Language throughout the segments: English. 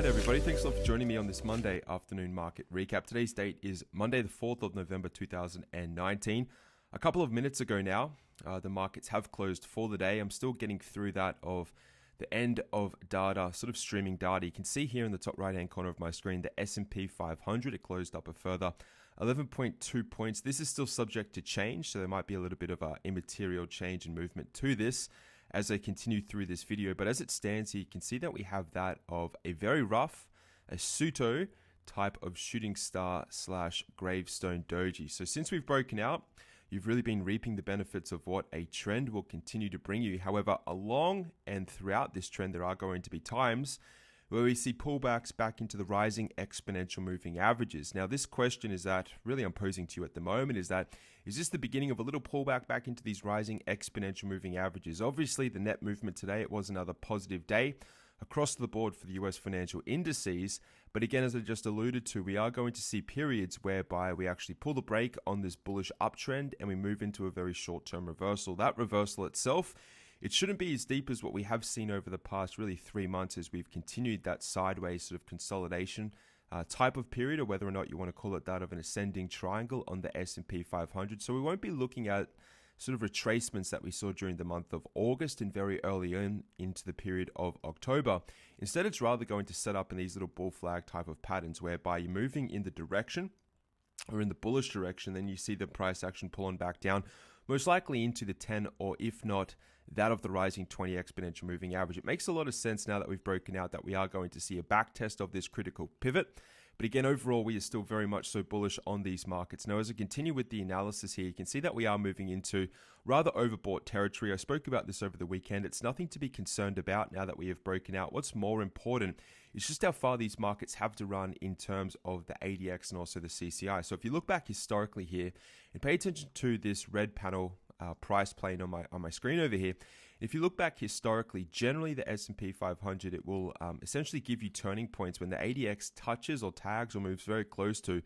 everybody. Thanks a lot for joining me on this Monday afternoon market recap. Today's date is Monday, the 4th of November, 2019. A couple of minutes ago now, the markets have closed for the day. I'm still getting through that of the end of data, sort of streaming data. You can see here in the top right-hand corner of my screen, the S&P 500, it closed up a further 11.2 points. This is still subject to change, so there might be a little bit of a immaterial change in movement to this as I continue through this video. But as it stands here, you can see that we have that of a very rough, a pseudo type of shooting star / gravestone doji. So since we've broken out, you've really been reaping the benefits of what a trend will continue to bring you. However, along and throughout this trend, there are going to be times where we see pullbacks back into the rising exponential moving averages. Now, this question is that really I'm posing to you at the moment is this the beginning of a little pullback back into these rising exponential moving averages? Obviously, the net movement today, it was another positive day across the board for the US financial indices. But again, as I just alluded to, we are going to see periods whereby we actually pull the brake on this bullish uptrend and we move into a very short-term reversal. That reversal itself, it shouldn't be as deep as what we have seen over the past really 3 months as we've continued that sideways sort of consolidation type of period, or whether or not you want to call it that of an ascending triangle on the S&P 500. So we won't be looking at sort of retracements that we saw during the month of August and very early into the period of October. Instead, it's rather going to set up in these little bull flag type of patterns whereby you're moving in the direction or in the bullish direction, then you see the price action pull on back down, most likely into the 10 or if not that of the rising 20 exponential moving average. It makes a lot of sense now that we've broken out that we are going to see a back test of this critical pivot. But again, overall, we are still very much so bullish on these markets. Now, as I continue with the analysis here, you can see that we are moving into rather overbought territory. I spoke about this over the weekend. It's nothing to be concerned about now that we have broken out. What's more important is just how far these markets have to run in terms of the ADX and also the CCI. So if you look back historically here and pay attention to this red panel price playing on my screen over here. If you look back historically, generally the S&P 500, it will essentially give you turning points when the ADX touches or tags or moves very close to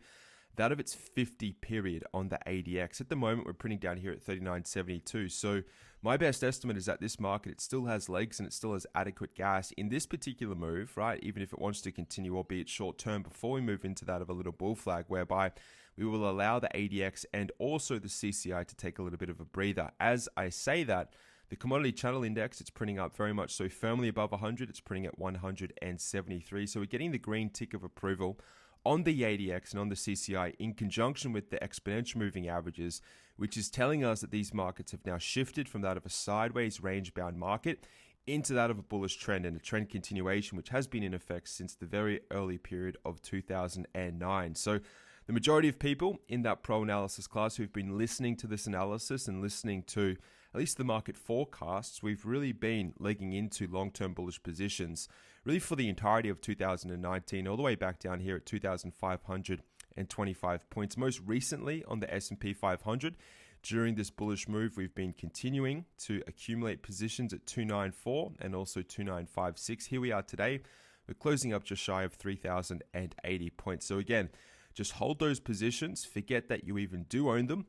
that of its 50 period on the ADX. At the moment, we're printing down here at 39.72. So my best estimate is that this market, it still has legs and it still has adequate gas in this particular move, right? Even if it wants to continue, albeit short term, before we move into that of a little bull flag, whereby we will allow the ADX and also the CCI to take a little bit of a breather. As I say that, the commodity channel index, it's printing up very much so firmly above 100. It's printing at 173. So we're getting the green tick of approval on the ADX and on the CCI in conjunction with the exponential moving averages, which is telling us that these markets have now shifted from that of a sideways range-bound market into that of a bullish trend and a trend continuation, which has been in effect since the very early period of 2009. So the majority of people in that pro analysis class who've been listening to this analysis and listening to at least the market forecasts, we've really been legging into long-term bullish positions really for the entirety of 2019, all the way back down here at 2,525 points. Most recently on the S&P 500, during this bullish move, we've been continuing to accumulate positions at 294 and also 2956. Here we are today. We're closing up just shy of 3,080 points. So again, just hold those positions, forget that you even do own them,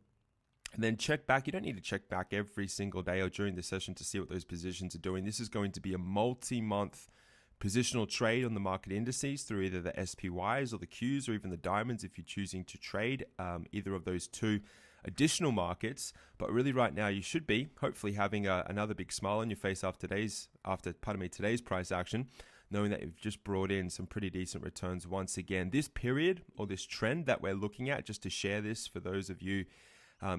and then check back. You don't need to check back every single day or during the session to see what those positions are doing. This is going to be a multi-month positional trade on the market indices through either the SPYs or the Qs or even the diamonds if you're choosing to trade either of those two additional markets. But really right now you should be hopefully having another big smile on your face after today's price action, knowing that you've just brought in some pretty decent returns once again. This period or this trend that we're looking at, just to share this for those of you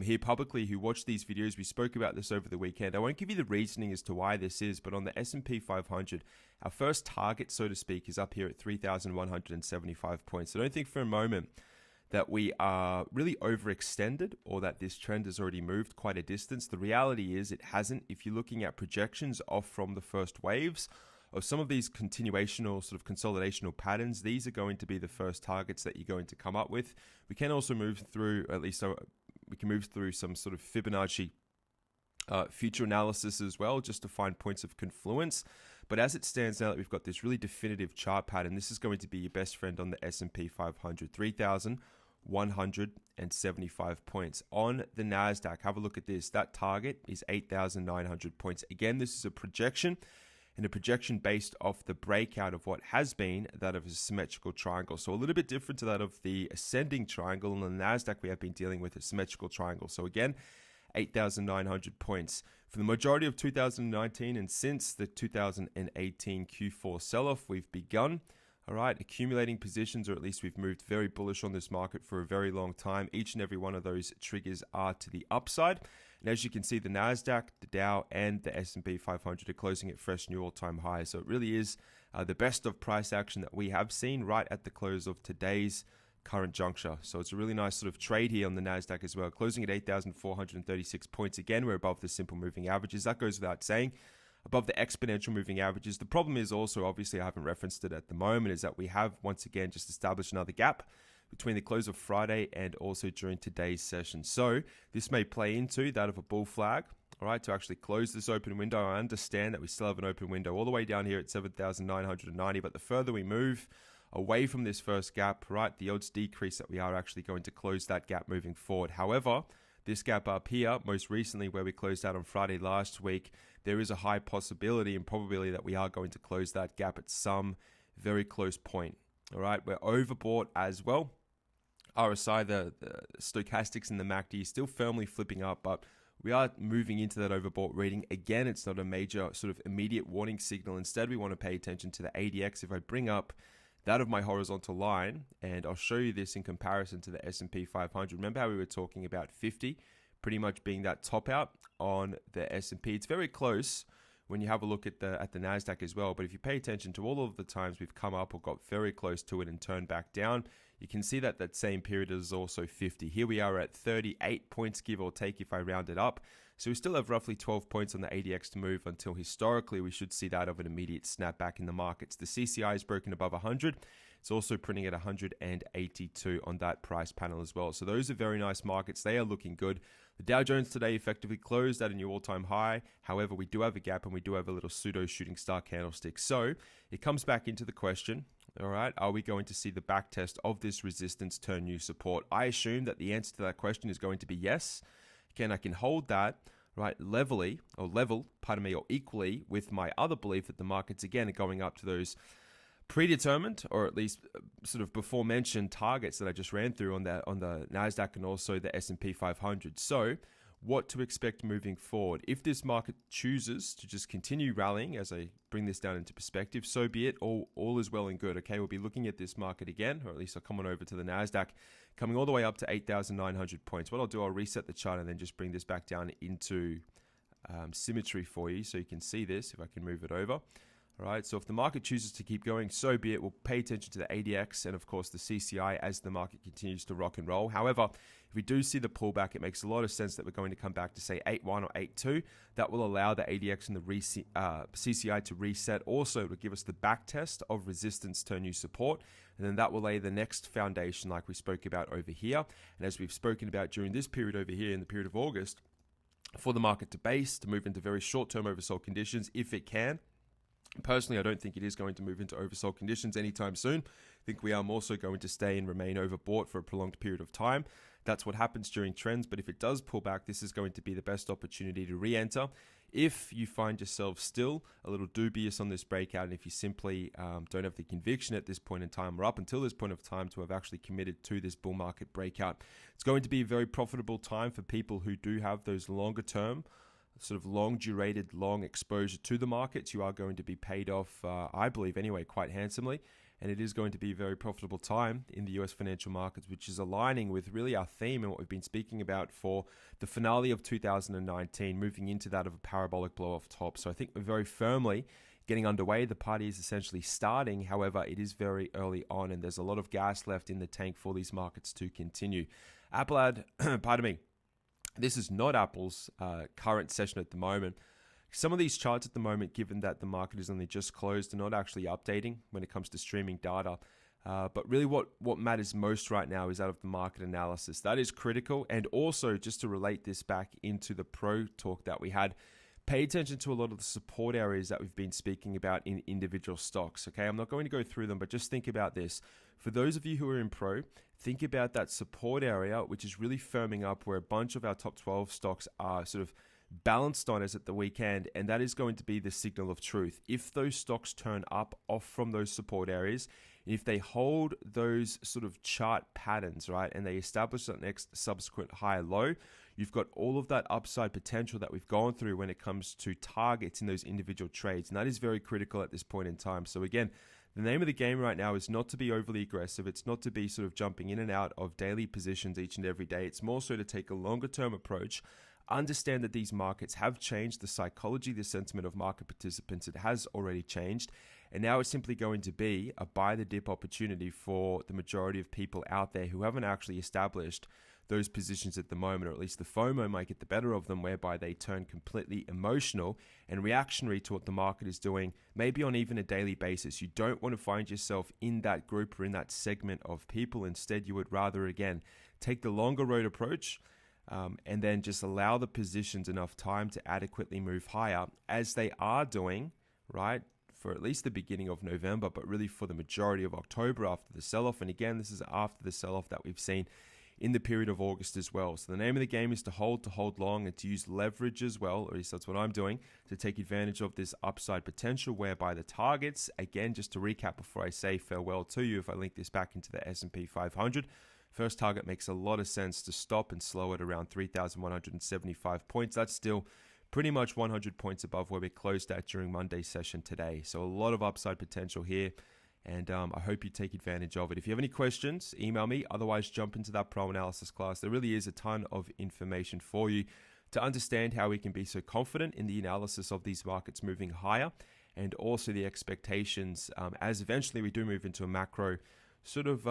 here publicly who watch these videos, we spoke about this over the weekend. I won't give you the reasoning as to why this is, but on the S&P 500, our first target, so to speak, is up here at 3,175 points. So don't think for a moment that we are really overextended or that this trend has already moved quite a distance. The reality is it hasn't. If you're looking at projections off from the first waves of some of these continuational sort of consolidational patterns, these are going to be the first targets that you're going to come up with. We can also move through, at least we can move through some sort of Fibonacci future analysis as well, just to find points of confluence. But as it stands now that we've got this really definitive chart pattern, this is going to be your best friend on the S&P 500, 3,175 points. On the NASDAQ, have a look at this. That target is 8,900 points. Again, this is a projection. and a projection based off the breakout of what has been that of a symmetrical triangle. So a little bit different to that of the ascending triangle. And on the NASDAQ, we have been dealing with a symmetrical triangle. So again, 8,900 points. For the majority of 2019 and since the 2018 Q4 sell-off, we've begun, accumulating positions, or at least we've moved very bullish on this market for a very long time. Each and every one of those triggers are to the upside. And as you can see, the NASDAQ, the Dow, and the S&P 500 are closing at fresh new all-time highs. So it really is the best of price action that we have seen right at the close of today's current juncture. So it's a really nice sort of trade here on the NASDAQ as well. Closing at 8,436 points. Again, we're above the simple moving averages. That goes without saying. Above the exponential moving averages. The problem is also, obviously I haven't referenced it at the moment, is that we have once again just established another gap between the close of Friday and also during today's session. So this may play into that of a bull flag, to actually close this open window. I understand that we still have an open window all the way down here at 7,990, but the further we move away from this first gap, the odds decrease that we are actually going to close that gap moving forward. However, this gap up here, most recently where we closed out on Friday last week, there is a high possibility and probability that we are going to close that gap at some very close point. We're overbought as well. RSI, the stochastics and the MACD is still firmly flipping up, but we are moving into that overbought reading. Again, it's not a major sort of immediate warning signal. Instead, we want to pay attention to the ADX. If I bring up that of my horizontal line, and I'll show you this in comparison to the S&P 500. Remember how we were talking about 50 pretty much being that top out on the S&P? It's very close when you have a look at the NASDAQ as well. But if you pay attention to all of the times we've come up or got very close to it and turned back down, you can see that that same period is also 50. Here we are at 38 points, give or take, if I round it up. So we still have roughly 12 points on the ADX to move until historically we should see that of an immediate snapback in the markets. The CCI is broken above 100. It's also printing at 182 on that price panel as well. So those are very nice markets. They are looking good. The Dow Jones today effectively closed at a new all-time high. However, we do have a gap and we do have a little pseudo shooting star candlestick. So it comes back into the question, are we going to see the back test of this resistance turn new support? I assume that the answer to that question is going to be yes. Again, I can hold that level, or equally with my other belief that the markets again are going up to those predetermined, or at least sort of before mentioned targets that I just ran through on the NASDAQ and also the S&P 500. So what to expect moving forward. If this market chooses to just continue rallying as I bring this down into perspective, so be it. All is well and good. Okay, we'll be looking at this market again, or at least I'll come on over to the NASDAQ, coming all the way up to 8,900 points. What I'll do, I'll reset the chart and then just bring this back down into symmetry for you so you can see this, if I can move it over. All right, so if the market chooses to keep going, so be it. We'll pay attention to the ADX and, of course, the CCI as the market continues to rock and roll. However, if we do see the pullback, it makes a lot of sense that we're going to come back to, say, 8.1 or 8.2. That will allow the ADX and the CCI to reset. Also, to give us the back test of resistance turn new support. And then that will lay the next foundation like we spoke about over here. And as we've spoken about during this period over here in the period of August, for the market to base, to move into very short-term oversold conditions, if it can. Personally, I don't think it is going to move into oversold conditions anytime soon. I think we are more so going to stay and remain overbought for a prolonged period of time. That's what happens during trends, but if it does pull back, this is going to be the best opportunity to re-enter. If you find yourself still a little dubious on this breakout, and if you simply don't have the conviction at this point in time, or up until this point of time, to have actually committed to this bull market breakout, it's going to be a very profitable time for people who do have those longer term, sort of long durated, long exposure to the markets. You are going to be paid off, I believe anyway, quite handsomely. And it is going to be a very profitable time in the US financial markets, which is aligning with really our theme and what we've been speaking about for the finale of 2019, moving into that of a parabolic blow off top. So I think we're very firmly getting underway. The party is essentially starting. However, it is very early on and there's a lot of gas left in the tank for these markets to continue. Apple had, pardon me, this is not Apple's current session at the moment. Some of these charts at the moment, given that the market is only just closed, are not actually updating when it comes to streaming data. But really what matters most right now is out of the market analysis. That is critical. And also, just to relate this back into the pro talk that we had, pay attention to a lot of the support areas that we've been speaking about in individual stocks. Okay, I'm not going to go through them, but just think about this. For those of you who are in pro, think about that support area, which is really firming up where a bunch of our top 12 stocks are sort of balanced on us at the weekend, and that is going to be the signal of truth. If those stocks turn up off from those support areas, if they hold those sort of chart patterns, right, and they establish that next subsequent high low, you've got all of that upside potential that we've gone through when it comes to targets in those individual trades, and that is very critical at this point in time. So again, the name of the game right now is not to be overly aggressive. It's not to be sort of jumping in and out of daily positions each and every day. It's more so to take a longer term approach, understand that these markets have changed, the psychology, the sentiment of market participants, it has already changed. And now it's simply going to be a buy the dip opportunity for the majority of people out there who haven't actually established those positions at the moment, or at least the FOMO might get the better of them, whereby they turn completely emotional and reactionary to what the market is doing, maybe on even a daily basis. You don't want to find yourself in that group or in that segment of people. Instead, you would rather, again, take the longer road approach, and then just allow the positions enough time to adequately move higher, as they are doing, right, for at least the beginning of November, but really for the majority of October after the sell-off. And again, this is after the sell-off that we've seen in the period of August as well. So the name of the game is to hold long, and to use leverage as well, or at least that's what I'm doing, to take advantage of this upside potential, whereby the targets, again, just to recap before I say farewell to you, if I link this back into the S&P 500, first target makes a lot of sense to stop and slow at around 3,175 points. That's still pretty much 100 points above where we closed at during Monday's session today. So a lot of upside potential here, and I hope you take advantage of it. If you have any questions, email me. Otherwise, jump into that pro analysis class. There really is a ton of information for you to understand how we can be so confident in the analysis of these markets moving higher, and also the expectations as eventually we do move into a macro sort of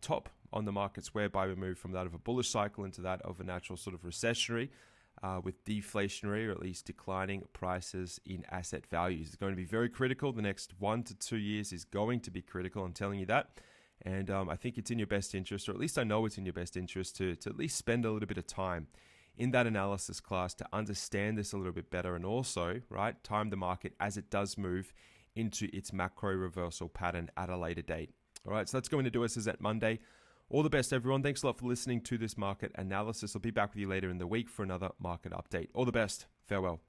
top on the markets, whereby we move from that of a bullish cycle into that of a natural sort of recessionary, with deflationary, or at least declining prices in asset values. It's going to be very critical. The next 1 to 2 years is going to be critical. I'm telling you that. And I think it's in your best interest, or at least I know it's in your best interest, to at least spend a little bit of time in that analysis class to understand this a little bit better, and also, right, time the market as it does move into its macro reversal pattern at a later date. All right, so that's going to do us as at Monday. All the best, everyone. Thanks a lot for listening to this market analysis. I'll be back with you later in the week for another market update. All the best. Farewell.